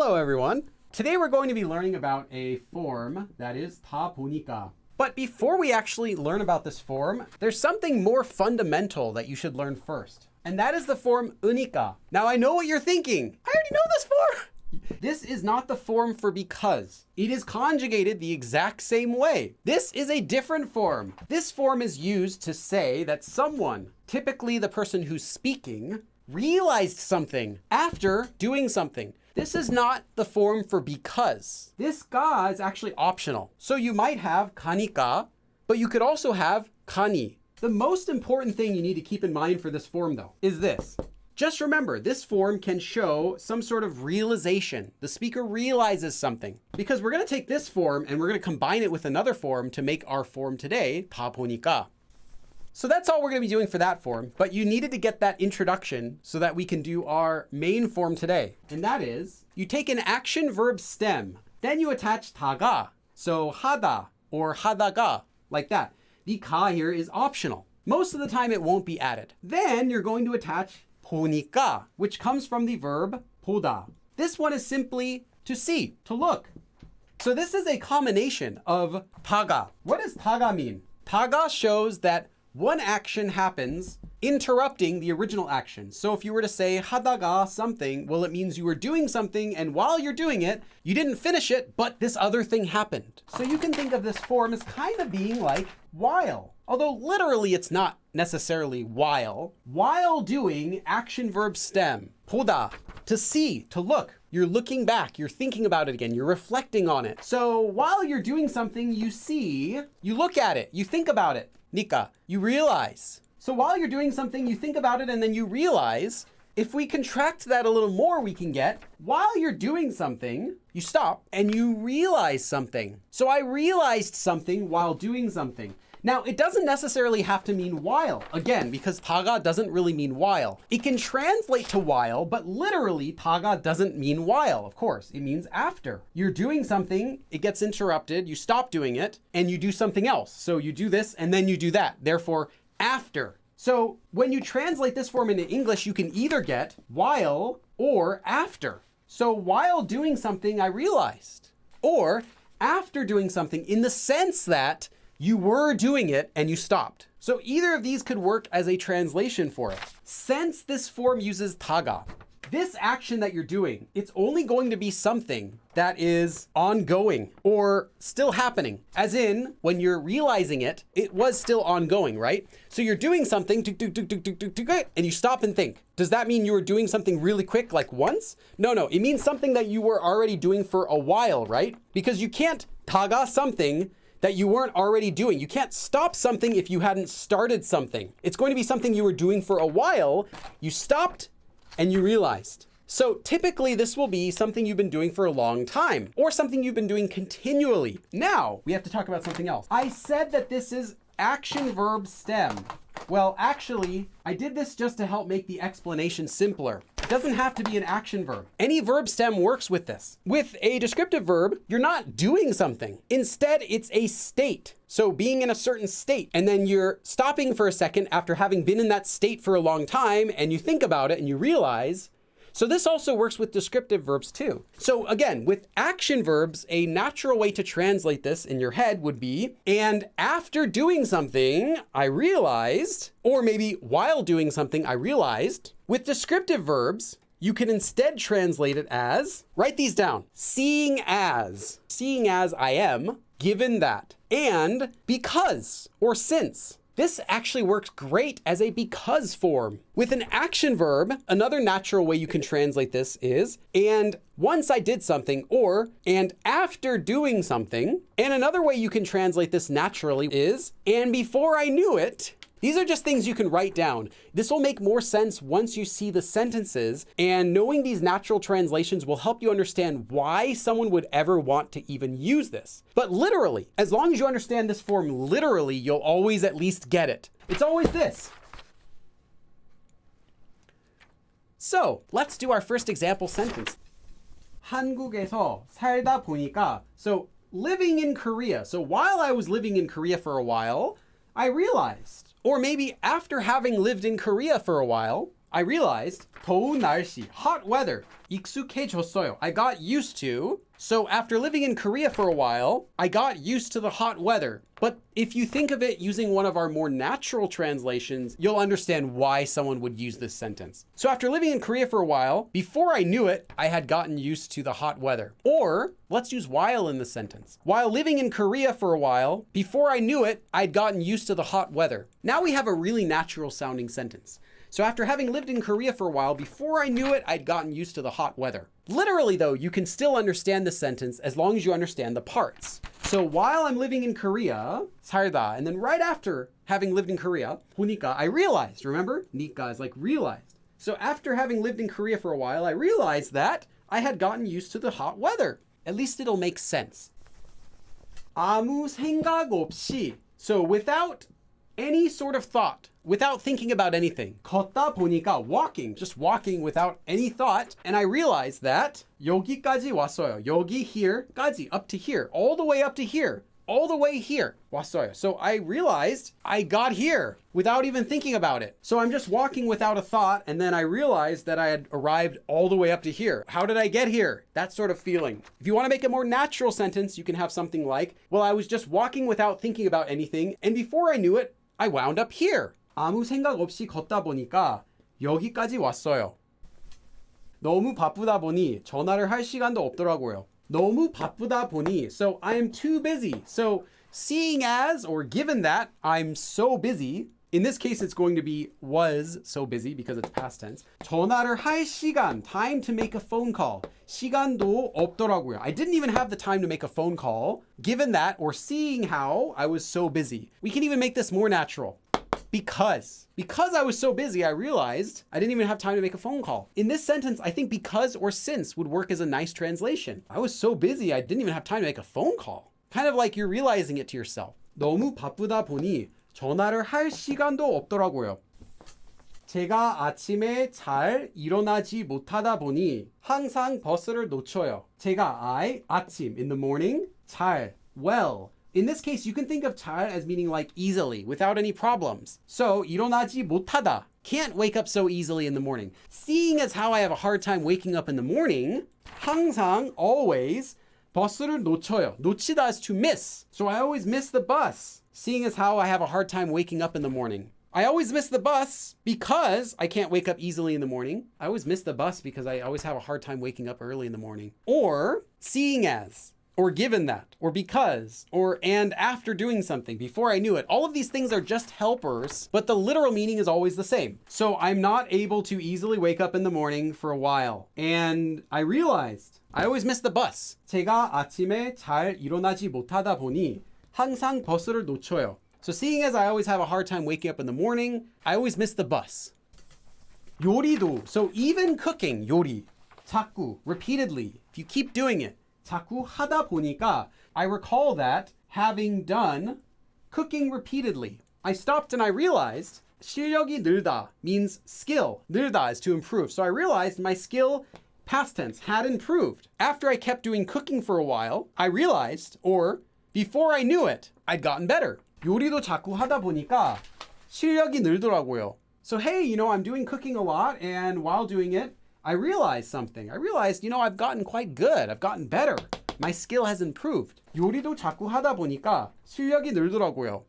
Hello everyone. Today we're going to be learning about a form that is 다 보니까. But before we actually learn about this form, there's something more fundamental that you should learn first. And that is the form 으니까. Now I know what you're thinking. I already know this form. This is not the form for because. It is conjugated the exact same way. This is a different form. This form is used to say that someone, typically the person who's speaking, realized something after doing something. This is not the form for because. This 가 is actually optional. So you might have 가니까, but you could also have 가니. The most important thing you need to keep in mind for this form though is this. Just remember, this form can show some sort of realization. The speaker realizes something. Because we're going to take this form and we're going to combine it with another form to make our form today, 다 보니까. So that's all we're going to be doing for that form, but you needed to get that introduction so that we can do our main form today. And that is, you take an action verb stem, then you attach 다가. So 하다 or 하다가, like that. The 가 here is optional. Most of the time it won't be added. Then you're going to attach 보니까, which comes from the verb 보다. This one is simply to see, to look. So this is a combination of 다가. What does 다가 mean? 다가 shows that one action happens interrupting the original action. So if you were to say 하다가 something, well, it means you were doing something and while you're doing it, you didn't finish it, but this other thing happened. So you can think of this form as kind of being like while. Although literally it's not necessarily while. While doing action verb stem, 보다, to see, to look. You're looking back, you're thinking about it again, you're reflecting on it. So while you're doing something, you see, you look at it, you think about it. 니까, you realize. So while you're doing something, you think about it and then you realize. If we contract that a little more, we can get, while you're doing something, you stop and you realize something. So I realized something while doing something. Now, it doesn't necessarily have to mean while, again, because 다가 doesn't really mean while. It can translate to while, but literally 다가 doesn't mean while, of course. It means after. You're doing something, it gets interrupted, you stop doing it, and you do something else. So you do this, and then you do that. Therefore, after. So when you translate this form into English, you can either get while or after. So while doing something, I realized. Or after doing something in the sense that you were doing it and you stopped. So either of these could work as a translation for it. Since this form uses 다가, this action that you're doing, it's only going to be something that is ongoing or still happening. As in, when you're realizing it, it was still ongoing, right? So you're doing something, and you stop and think. Does that mean you were doing something really quick, like once? No, it means something that you were already doing for a while, right? Because you can't 다가 something that you weren't already doing. You can't stop something if you hadn't started something. It's going to be something you were doing for a while, you stopped, and you realized. So typically this will be something you've been doing for a long time, or something you've been doing continually. Now, we have to talk about something else. I said that this is action verb stem. Well, actually, I did this just to help make the explanation simpler. It doesn't have to be an action verb. Any verb stem works with this. With a descriptive verb, you're not doing something. Instead, it's a state. So being in a certain state, and then you're stopping for a second after having been in that state for a long time, and you think about it and you realize. So this also works with descriptive verbs too. So again, with action verbs, a natural way to translate this in your head would be, and after doing something, I realized, or maybe while doing something, I realized. With descriptive verbs, you can instead translate it as, write these down, seeing as I am, given that, and because, or since. This actually works great as a because form. With an action verb, another natural way you can translate this is, and once I did something, or, and after doing something. And another way you can translate this naturally is, and before I knew it. These are just things you can write down. This will make more sense once you see the sentences, and knowing these natural translations will help you understand why someone would ever want to even use this. But literally, as long as you understand this form literally, you'll always at least get it. It's always this. So let's do our first example sentence. 한국에서 살다 보니까. So living in Korea. So while I was living in Korea for a while, I realized. Or maybe after having lived in Korea for a while, I realized 더운 날씨, hot weather, 익숙해졌어요. I got used to. So after living in Korea for a while, I got used to the hot weather. But if you think of it using one of our more natural translations, you'll understand why someone would use this sentence. So after living in Korea for a while, before I knew it, I had gotten used to the hot weather. Or let's use while in the sentence. While living in Korea for a while, before I knew it, I'd gotten used to the hot weather. Now we have a really natural sounding sentence. So after having lived in Korea for a while, before I knew it, I'd gotten used to the hot weather. Literally though, you can still understand the sentence as long as you understand the parts. So while I'm living in Korea, 살다, and then right after having lived in Korea, 보니까, I realized, remember? 니까 is like realized. So after having lived in Korea for a while, I realized that I had gotten used to the hot weather. At least it'll make sense. 아무 생각 없이. So without any sort of thought, without thinking about anything. 걷다 보니까 walking, just walking without any thought. And I realized that 여기까지 왔어요. 여기 here까지, up to here, all the way up to here, all the way here. 왔어요. So I realized I got here without even thinking about it. So I'm just walking without a thought, and then I realized that I had arrived all the way up to here. How did I get here? That sort of feeling. If you want to make a more natural sentence, you can have something like, well, I was just walking without thinking about anything, and before I knew it, I wound up here. 아무 생각 없이 걷다 보니까 여기까지 왔어요. 너무 바쁘다 보니 전화를 할 시간도 없더라고요. 너무 바쁘다 보니, so I am too busy. So seeing as, or given that I'm so busy, in this case it's going to be was so busy because it's past tense. 전화를 할 시간, time to make a phone call. 시간도 없더라고요. I didn't even have the time to make a phone call. Given that, or seeing how I was so busy. We can even make this more natural. Because I was so busy, I realized I didn't even have time to make a phone call. In this sentence, I think because or since would work as a nice translation. I was so busy, I didn't even have time to make a phone call. Kind of like you're realizing it to yourself. 너무 바쁘다 보니 전화를 할 시간도 없더라고요. 제가 아침에 잘 일어나지 못하다 보니 항상 버스를 놓쳐요. I, 아침, in the morning, 잘, well. In this case, you can think of 잘 as meaning like easily, without any problems. So, 일어나지 못하다, can't wake up so easily in the morning. Seeing as how I have a hard time waking up in the morning, 항상, always, 버스를 놓쳐요. 놓치다 is to miss. So I always miss the bus. Seeing as how I have a hard time waking up in the morning. I always miss the bus because I can't wake up easily in the morning. I always miss the bus because I always have a hard time waking up early in the morning. Or, seeing as. Or given that, or because, or and after doing something, before I knew it. All of these things are just helpers, but the literal meaning is always the same. So I'm not able to easily wake up in the morning for a while. And I realized I always miss the bus. 제가 아침에 잘 일어나지 못하다 보니 항상 버스를 놓쳐요. So seeing as I always have a hard time waking up in the morning, I always miss the bus. 요리도, so even cooking, 요리, 자꾸, repeatedly, if you keep doing it, 자꾸 하다 보니까 I recall that having done cooking repeatedly, I stopped and I realized 실력이 늘다 means skill. 늘다 is to improve. So I realized my skill, past tense, had improved. After I kept doing cooking for a while, I realized, or before I knew it, I'd gotten better. 요리도 자꾸 하다 보니까 실력이 늘더라고요. So hey, I'm doing cooking a lot, and while doing it, I realized something. I realized, I've gotten quite good. I've gotten better. My skill has improved. 요리도 자꾸 하다 보니까 실력이 늘더라고요.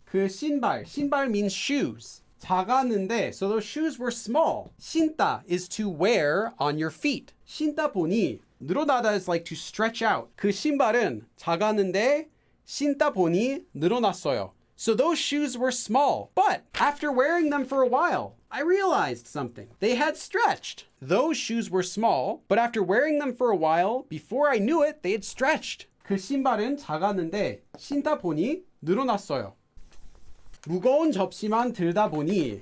그 신발 means shoes. 작았는데, so those shoes were small. 신다 is to wear on your feet. 신다 보니, 늘어나다 is like to stretch out. 그 신발은 작았는데, 신다 보니 늘어났어요. So those shoes were small, but after wearing them for a while, I realized something. They had stretched. Those shoes were small, but after wearing them for a while, before I knew it, they had stretched. 그 신발은 작았는데 신다 보니 늘어났어요. 무거운 접시만 들다 보니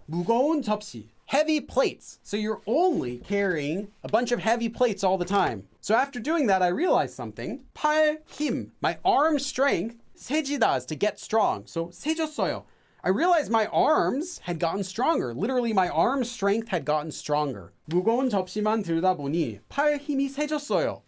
무거운 접시. Heavy plates. So you're only carrying a bunch of heavy plates all the time. So after doing that, I realized something. 팔 힘. My arm strength 세지다 is to get strong. So 세졌어요. I realized my arms had gotten stronger. Literally, my arm strength had gotten stronger. 무거운 접시만 들다 보니 팔 힘이 세졌어요.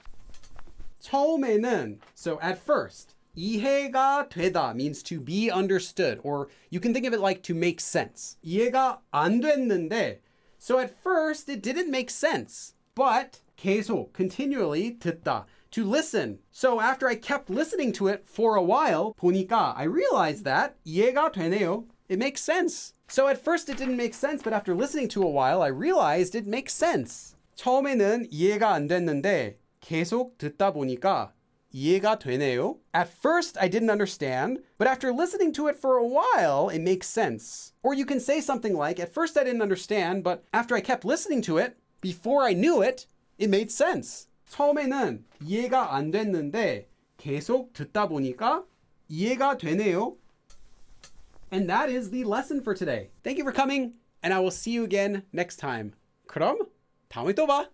처음에는, so at first, 이해가 되다 means to be understood, or you can think of it like to make sense. 이해가 안 됐는데, so at first it didn't make sense, but 계속, continually 듣다, to listen. So after I kept listening to it for a while, 보니까 I realized that 이해가 되네요. It makes sense. So at first it didn't make sense, but after listening to a while, I realized it makes sense. 처음에는 이해가 안 됐는데 계속 듣다 보니까 이해가 되네요. At first, I didn't understand, but after listening to it for a while, it makes sense. Or you can say something like, at first I didn't understand, but after I kept listening to it, before I knew it, it made sense. 처음에는 이해가 안 됐는데 계속 듣다 보니까 이해가 되네요. And that is the lesson for today. Thank you for coming, and I will see you again next time. 그럼 다음에 또 봐.